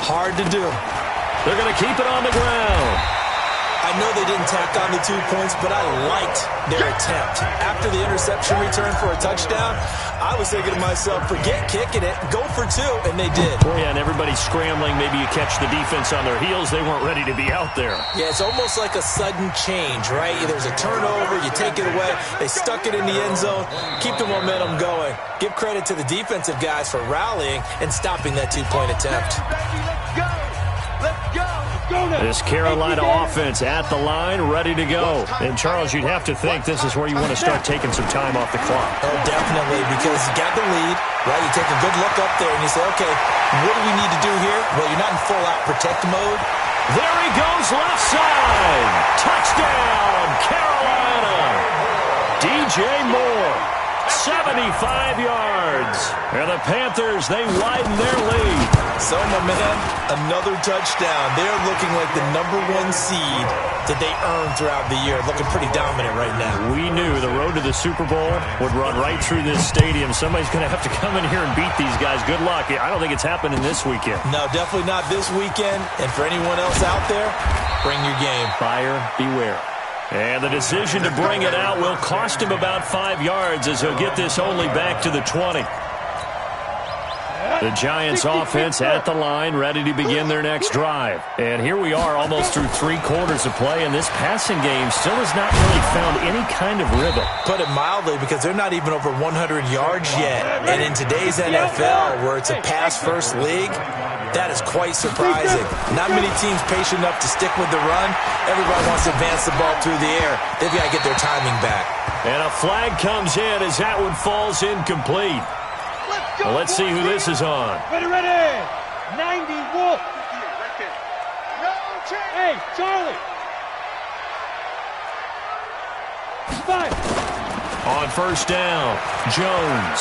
Speaker 5: Hard to do.
Speaker 3: They're going to keep it on the ground.
Speaker 5: I know they didn't tack on the 2 points, but I liked their attempt. After the interception return for a touchdown, I was thinking to myself, forget kicking it, go for 2, and they did.
Speaker 3: Oh, yeah, and everybody's scrambling. Maybe you catch the defense on their heels. They weren't ready to be out there.
Speaker 5: Yeah, it's almost like a sudden change, right? There's a turnover, you take it away, they stuck it in the end zone, keep the momentum going. Give credit to the defensive guys for rallying and stopping that 2-point attempt.
Speaker 4: Let's go. Let's
Speaker 3: This Carolina offense at the line, ready to go. And, Charles, you'd have to think this is where you want to start taking some time off the clock.
Speaker 5: Oh, definitely, because you got the lead, right? You take a good look up there and you say, okay, what do we need to do here? Well, you're not in full-out protect mode.
Speaker 3: There he goes, left side. Touchdown, Carolina. DJ Moore, 75 yards. And the Panthers, they widen their lead.
Speaker 5: So, my man, another touchdown. They're looking like the #1 seed that they earned throughout the year. Looking pretty dominant right now.
Speaker 3: We knew the road to the Super Bowl would run right through this stadium. Somebody's going to have to come in here and beat these guys. Good luck. I don't think it's happening this weekend.
Speaker 5: No, definitely not this weekend. And for anyone else out there, bring your game.
Speaker 3: Buyer beware. And the decision to bring it out will cost him about 5 yards as he'll get this only back to the 20. The Giants offense at the line, ready to begin their next drive. And here we are almost through 3 quarters of play, and this passing game still has not really found any kind of rhythm.
Speaker 5: Put it mildly, because they're not even over 100 yards yet. And in today's NFL, where it's a pass-first league, that is quite surprising. Not many teams patient enough to stick with the run. Everybody wants to advance the ball through the air. They've got to get their timing back.
Speaker 3: And a flag comes in as that one falls incomplete. Well, let's see who this is on.
Speaker 4: Ready. 90 Wolf. Hey, Charlie. 5.
Speaker 3: On first down, Jones.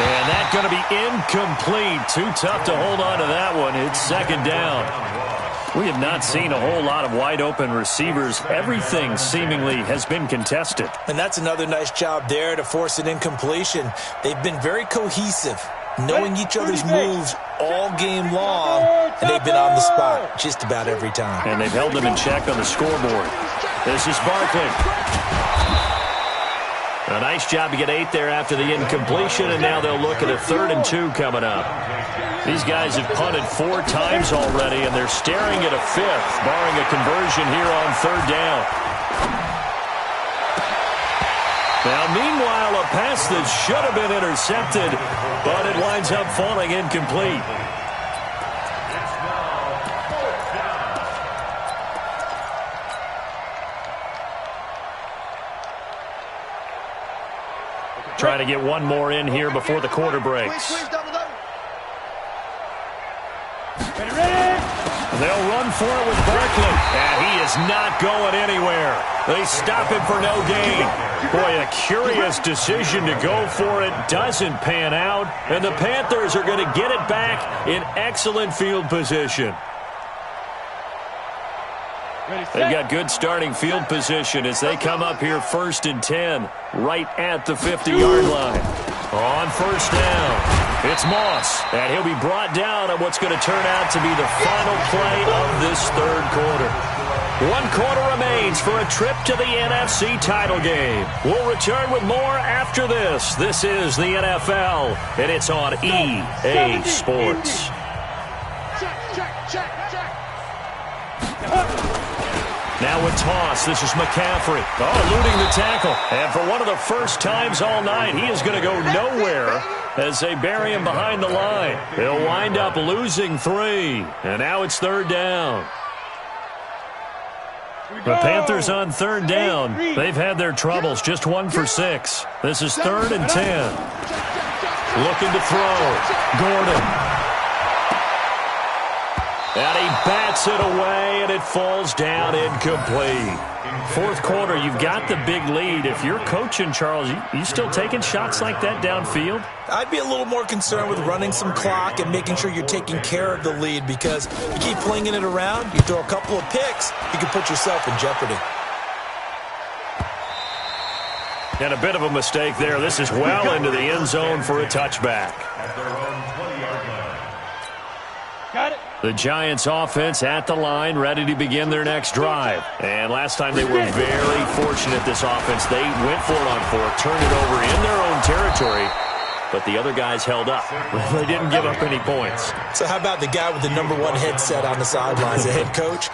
Speaker 3: And that's going to be incomplete. Too tough to hold on to that one. It's second down. We have not seen a whole lot of wide-open receivers. Everything seemingly has been contested.
Speaker 5: And that's another nice job there to force an incompletion. They've been very cohesive, knowing each other's moves all game long, and they've been on the spot just about every time.
Speaker 3: And they've held them in check on the scoreboard. This is Barkley. A nice job to get 8 there after the incompletion, and now they'll look at a 3rd and 2 coming up. These guys have punted 4 times already, and they're staring at a 5th, barring a conversion here on 3rd down. Now, meanwhile, a pass that should have been intercepted, but it winds up falling incomplete. Trying to get one more in here before the quarter breaks. They'll run for it with Barkley. And he is not going anywhere. They stop him for no gain. Boy, a curious decision to go for it. Doesn't pan out. And the Panthers are going to get it back in excellent field position. They've got good starting field position as they come up here 1st and 10, right at the 50-yard line. On first down, it's Moss, and he'll be brought down on what's going to turn out to be the final play of this 3rd quarter. 1 quarter remains for a trip to the NFC title game. We'll return with more after this. This is the NFL, and it's on EA Sports. Now a toss. This is McCaffrey. Oh, eluding the tackle. And for one of the first times all night, he is going to go nowhere as they bury him behind the line. He'll wind up losing 3. And now it's 3rd down. The Panthers on 3rd down. They've had their troubles. Just 1 for 6. This is 3rd and 10. Looking to throw. Gordon. And he bats it away, and it falls down incomplete. 4th quarter, you've got the big lead. If you're coaching, Charles, you still taking shots like that downfield?
Speaker 5: I'd be a little more concerned with running some clock and making sure you're taking care of the lead, because you keep flinging it around, you throw a couple of picks, you can put yourself in jeopardy.
Speaker 3: And a bit of a mistake there. This is well into the end zone for a touchback.
Speaker 4: Got it.
Speaker 3: The Giants offense at the line, ready to begin their next drive. And last time they were very fortunate, this offense. They went for it on 4, turned it over in their own territory, but the other guys held up. They didn't give up any points.
Speaker 5: So how about the guy with the #1 headset on the sidelines, the head coach?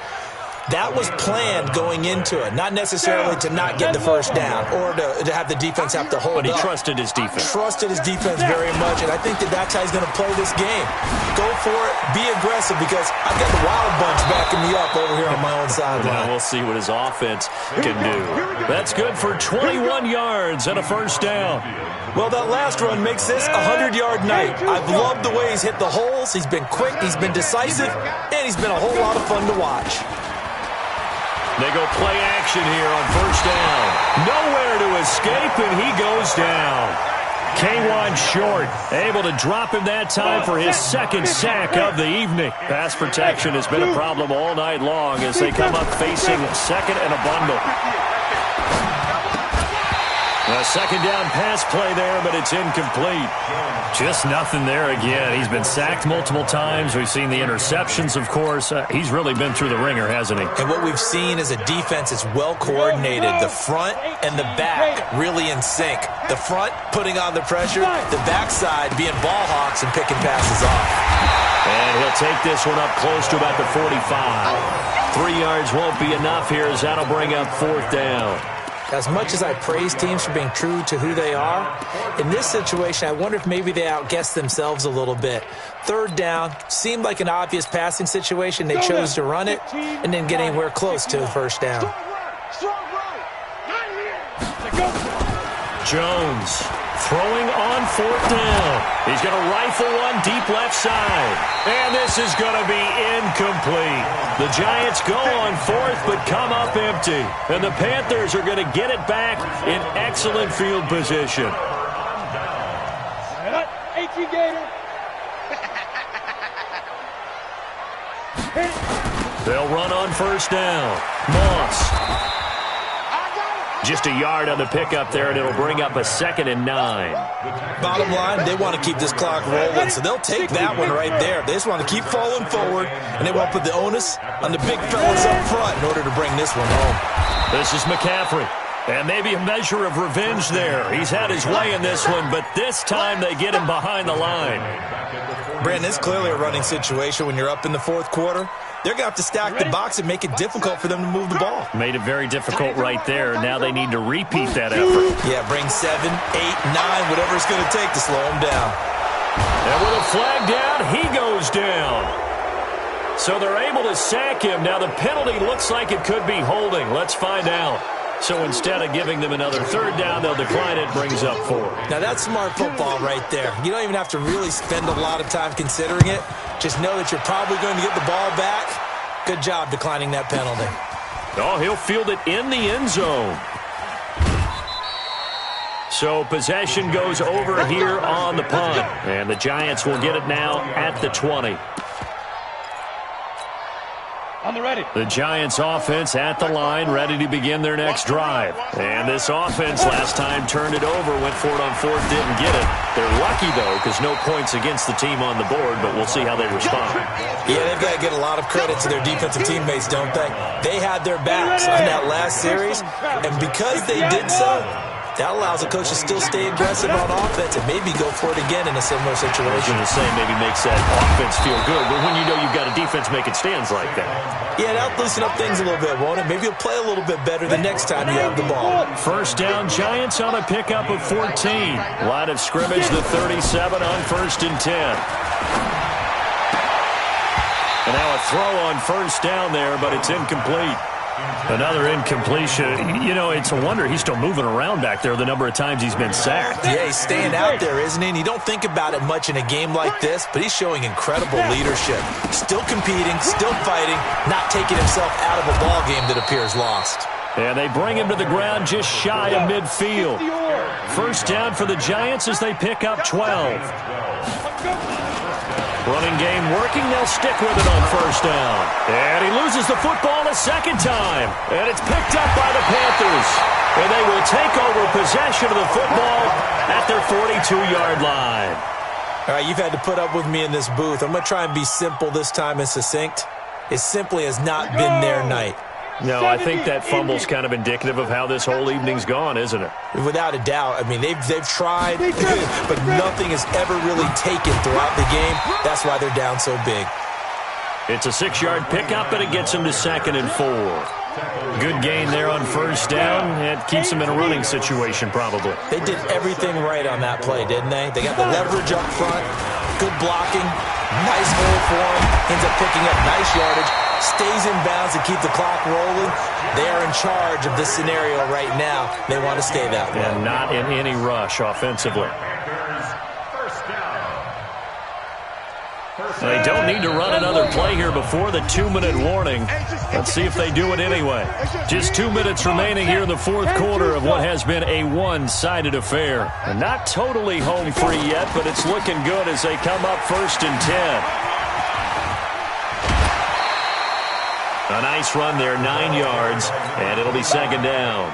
Speaker 5: That was planned going into it, not necessarily to not get the first down or to have the defense have to hold up.
Speaker 3: But he trusted his defense.
Speaker 5: Trusted his defense very much, and I think that's how he's going to play this game. Go for it, be aggressive, because I've got the Wild Bunch backing me up over here on my own sideline.
Speaker 3: We'll see what his offense can do. That's good for 21 yards and a first down.
Speaker 5: Well, that last run makes this a 100-yard night. I've loved the way he's hit the holes. He's been quick, he's been decisive, and he's been a whole lot of fun to watch.
Speaker 3: They go play action here on first down. Nowhere to escape, and he goes down. K1 short, able to drop him that time for his second sack of the evening. Pass protection has been a problem all night long as they come up facing second and a bundle. A second down pass play there, but it's incomplete. Just nothing there again. He's been sacked multiple times. We've seen the interceptions, of course. He's really been through the ringer, hasn't he?
Speaker 5: And what we've seen is a defense that's well coordinated. The front and the back really in sync. The front putting on the pressure, the backside being ball hawks and picking passes off.
Speaker 3: And he'll take this one up close to about the 45. 3 yards won't be enough here as that'll bring up fourth down.
Speaker 5: As much as I praise teams for being true to who they are, in this situation, I wonder if maybe they outguessed themselves a little bit. Third down seemed like an obvious passing situation. They chose to run it and didn't get anywhere close to the first down.
Speaker 3: Jones throwing on fourth down. He's going to rifle one deep left side. And this is going to be incomplete. The Giants go on fourth but come up empty. And the Panthers are going to get it back in excellent field position. They'll run on first down. Moss. Just a yard on the pickup there, and it'll bring up a 2nd and 9.
Speaker 5: Bottom line, they want to keep this clock rolling, so they'll take that one right there. They just want to keep falling forward, and they want to put the onus on the big fellas up front in order to bring this one home.
Speaker 3: This is McCaffrey, and maybe a measure of revenge there. He's had his way in this one, but this time they get him behind the line.
Speaker 5: Brandon, it's clearly a running situation when you're up in the fourth quarter. They're going to have to stack the box and make it difficult for them to move the ball.
Speaker 3: Made it very difficult right there. Now they need to repeat that effort.
Speaker 5: Yeah, bring 7, 8, 9, whatever it's going to take to slow him down.
Speaker 3: And with a flag down, he goes down. So they're able to sack him. Now the penalty looks like it could be holding. Let's find out. So instead of giving them another third down, they'll decline it, brings up 4.
Speaker 5: Now that's smart football right there. You don't even have to really spend a lot of time considering it. Just know that you're probably going to get the ball back. Good job declining that penalty.
Speaker 3: Oh, he'll field it in the end zone. So possession goes over here on the punt. And the Giants will get it now at the 20.
Speaker 4: On the ready.
Speaker 3: The Giants offense at the line, ready to begin their next drive. And this offense last time turned it over, went for it on fourth, didn't get it. They're lucky, though, because no points against the team on the board, but we'll see how they respond.
Speaker 5: Yeah, they've got to get a lot of credit to their defensive teammates, don't they? They had their backs on that last series, and because they did so, that allows the coach to still stay aggressive on offense and maybe go for it again in a similar situation.
Speaker 3: I was going to say maybe makes that offense feel good, but when you know you've got a defense making stands like that.
Speaker 5: Yeah, that'll loosen up things a little bit, won't it? Maybe you'll play a little bit better the next time you have the ball.
Speaker 3: First down, Giants on a pickup of 14. Line of scrimmage, the 37 on 1st and 10. And now a throw on first down there, but it's incomplete. Another incompletion. You know, it's a wonder he's still moving around back there the number of times he's been sacked.
Speaker 5: Yeah, he's staying out there, isn't he? And you don't think about it much in a game like this, but he's showing incredible leadership. Still competing, still fighting, not taking himself out of a ball game that appears lost.
Speaker 3: And they bring him to the ground just shy of midfield. First down for the Giants as they pick up 12. Running game working. They'll stick with it on first down. And he loses the football a second time. And it's picked up by the Panthers. And they will take over possession of the football at their 42-yard line.
Speaker 5: All right, you've had to put up with me in this booth. I'm going to try and be simple this time and succinct. It simply has not been their night.
Speaker 3: No, I think that fumble's kind of indicative of how this whole evening's gone, isn't it?
Speaker 5: Without a doubt. I mean, they've tried, but nothing has ever really taken throughout the game. That's why they're down so big.
Speaker 3: It's a 6-yard pickup, and it gets him to 2nd and 4. Good gain there on first down. It keeps him in a running situation, probably.
Speaker 5: They did everything right on that play, didn't they? They got the leverage up front, good blocking, nice hole for him, ends up picking up nice yardage, stays in bounds to keep the clock rolling. They are in charge of this scenario right now. They want to stay that way.
Speaker 3: And not in any rush offensively. They don't need to run another play here before the 2-minute warning. Let's see if they do it anyway. Just 2 minutes remaining here in the fourth quarter of what has been a one-sided affair. And not totally home free yet, but it's looking good as they come up 1st and 10. A nice run there, 9 yards, and it'll be 2nd down.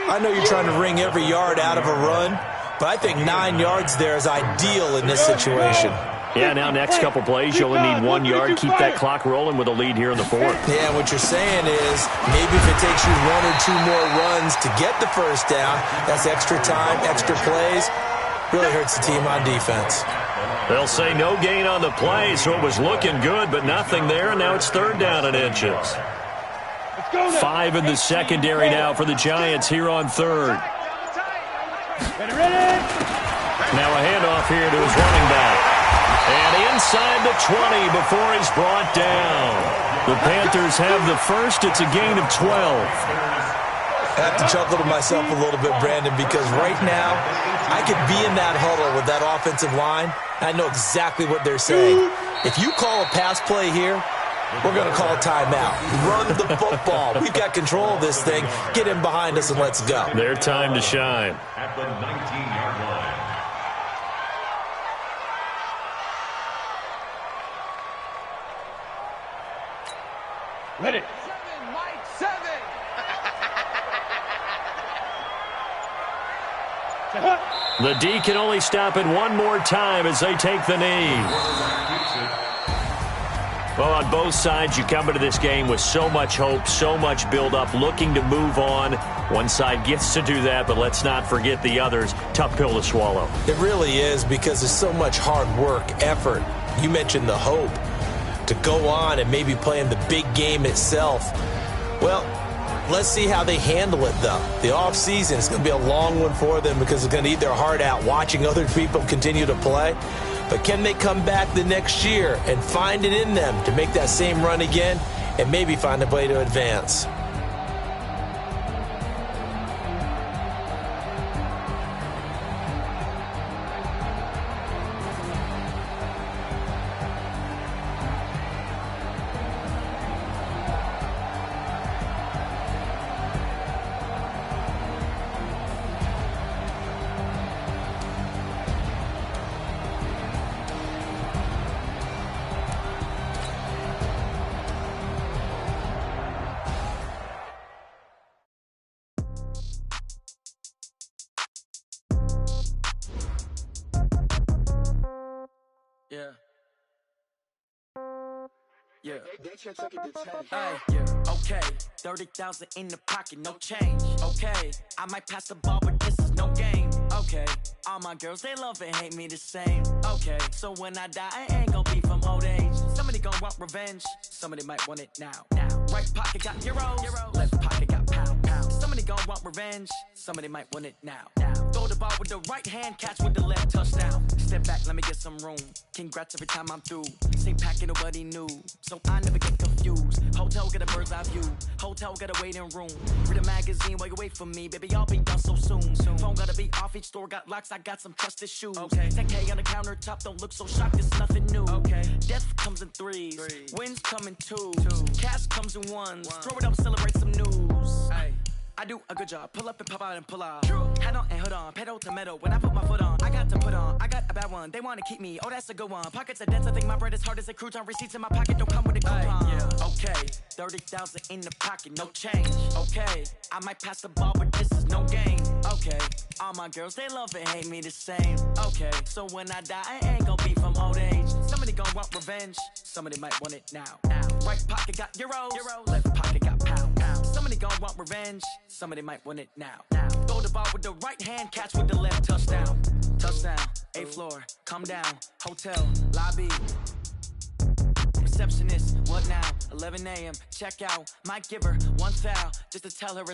Speaker 5: I know you're trying to wring every yard out of a run, but I think 9 yards there is ideal in this situation.
Speaker 3: Yeah, now next couple plays, you only need 1 yard. Keep that clock rolling with a lead here in the fourth.
Speaker 5: Yeah, what you're saying is maybe if it takes you 1 or 2 more runs to get the first down, that's extra time, extra plays. Really hurts the team on defense.
Speaker 3: They'll say no gain on the play, so it was looking good, but nothing there, and now it's 3rd down and inches. 5 in the secondary now for the Giants here on 3rd. Now a handoff here to his running back. And inside the 20 before he's brought down. The Panthers have the first. It's a gain of 12.
Speaker 5: I have to chuckle to myself a little bit, Brandon, because right now I could be in that huddle with that offensive line. I know exactly what they're saying. If you call a pass play here, we're going to call a timeout. Run the football. We've got control of this thing. Get in behind us and let's go.
Speaker 3: Their time to shine.
Speaker 6: At the 19-yard line.
Speaker 4: Ready.
Speaker 7: 7, Mike, 7.
Speaker 3: The D can only stop it one more time as they take the knee. Well, on both sides, you come into this game with so much hope, so much build-up, looking to move on. One side gets to do that, but let's not forget the others. Tough pill to swallow.
Speaker 5: It really is, because there's so much hard work, effort. You mentioned the hope to go on and maybe play in the big game itself. Well, let's see how they handle it, though. The offseason is going to be a long one for them because they're going to eat their heart out watching other people continue to play. But can they come back the next year and find it in them to make that same run again and maybe find a way to advance?
Speaker 8: Yeah. Hey, yeah. Okay. 30,000 in the pocket, no change. Okay. I might pass the ball, but this is no game. Okay. All my girls, they love and hate me the same. Okay. So when I die, I ain't gon' be from old age. Somebody gon' want revenge. Somebody might want it now. Right pocket got euros. Left pocket got pound. Somebody gon' want revenge. Somebody might want it now. Throw the ball with the right hand, catch with the left, touchdown. Step back, let me get some room. Congrats every time I'm through. Same packet, nobody knew. So I never get confused. Hotel get a bird's eye view. Hotel got a waiting room. Read a magazine while you wait for me. Baby, I'll be done so soon. Phone gotta be off, each store got locks. I got some trusted shoes. 10K on the countertop, don't look so shocked, it's nothing new. Death comes in threes. Wins come in twos. Cash comes in ones. Throw it up, celebrate some news. I do a good job. Pull up and pop out and pull out. Head on and hood on. Pedal to metal. When I put my foot on, I got to put on. I got a bad one. They want to keep me. Oh, that's a good one. Pockets are dense. I think my bread is hard as a crouton. Receipts in my pocket don't come with a coupon. Okay. 30,000 in the pocket. No change. Okay. I might pass the ball, but this is no game. Okay. All my girls, they love and hate me the same. Okay. So when I die, I ain't gonna be from old age. Somebody gonna want revenge. Somebody might want it now. Right pocket got euros. Left pocket got pound. Somebody gon' want revenge. Somebody might want it now. Throw the ball with the right hand, catch with the left, touchdown. Touchdown, 8th floor, come down. Hotel, lobby. Receptionist, What now? 11 a.m. Check out. Might give her one foul just to tell her.